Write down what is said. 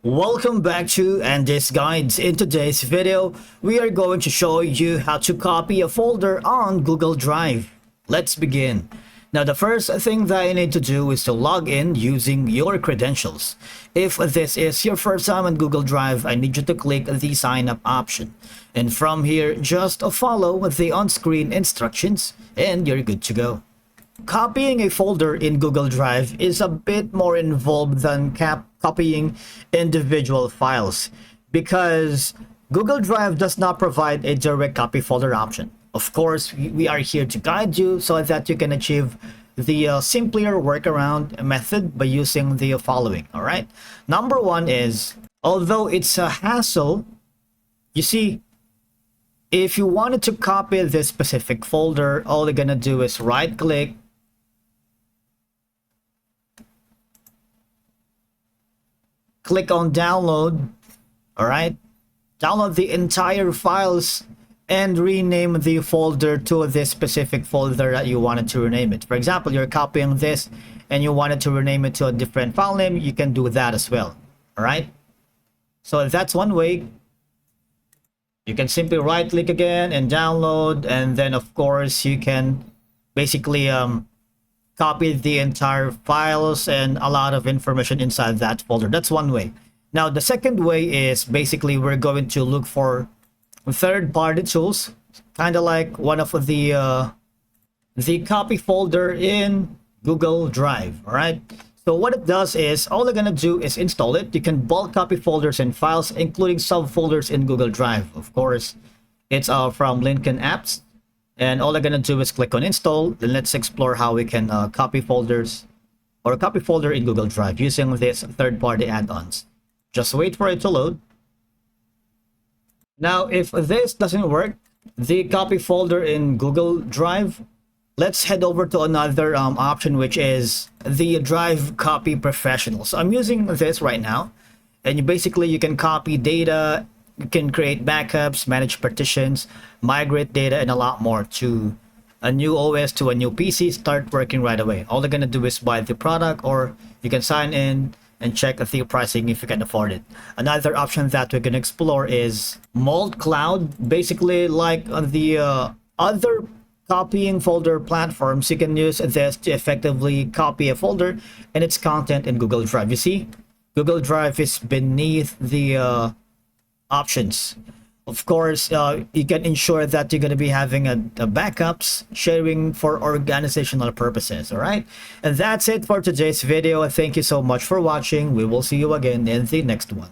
Welcome back to Andy's Guides. In today's video, we are going to show you how to copy a folder on Google Drive. Let's begin. Now, the first thing that you need to do is to log in using your credentials. If this is your first time on Google Drive, I need you to click the sign up option. And from here, just follow the on-screen instructions and you're good to go. Copying a folder in Google Drive is a bit more involved than copying individual files because Google Drive does not provide a direct copy folder option. Of course, we are here to guide you so that you can achieve the simpler workaround method by using the following. All right. Number one is, although it's a hassle, you see, if you wanted to copy this specific folder, all you're gonna do is right click, click on download. All right, download the entire files and rename the folder to this specific folder that you wanted to rename it. For example, you're copying this and you wanted to rename it to a different file name, you can do that as well. All right, so that's one way. You can simply right click again and download, and then of course you can basically copy the entire files and a lot of information inside that folder. That's one way. Now the second way is basically we're going to look for third-party tools, kind of like one of the copy folder in Google Drive. All right, so what it does is all they're gonna do is install it. You can bulk copy folders and files, including subfolders in Google Drive. Of course, it's from Lincoln Apps. And all I'm gonna do is click on install. Then let's explore how we can copy folders or copy folder in Google Drive using this third-party add-ons. Just wait for it to load. Now, if this doesn't work, the copy folder in Google Drive, let's head over to another option, which is the Drive Copy Professional. So I'm using this right now, and you can copy data. You can create backups, manage partitions, migrate data, and a lot more to a new OS, to a new PC, start working right away. All they're going to do is buy the product, or you can sign in and check the pricing if you can afford it. Another option that we're going to explore is Moltcloud. Basically, like the other copying folder platforms, you can use this to effectively copy a folder and its content in Google Drive. You see, Google Drive is beneath the options. Of course, you can ensure that you're going to be having a backups sharing for organizational purposes. All right, and that's it for today's video. Thank you so much for watching. We will see you again in the next one.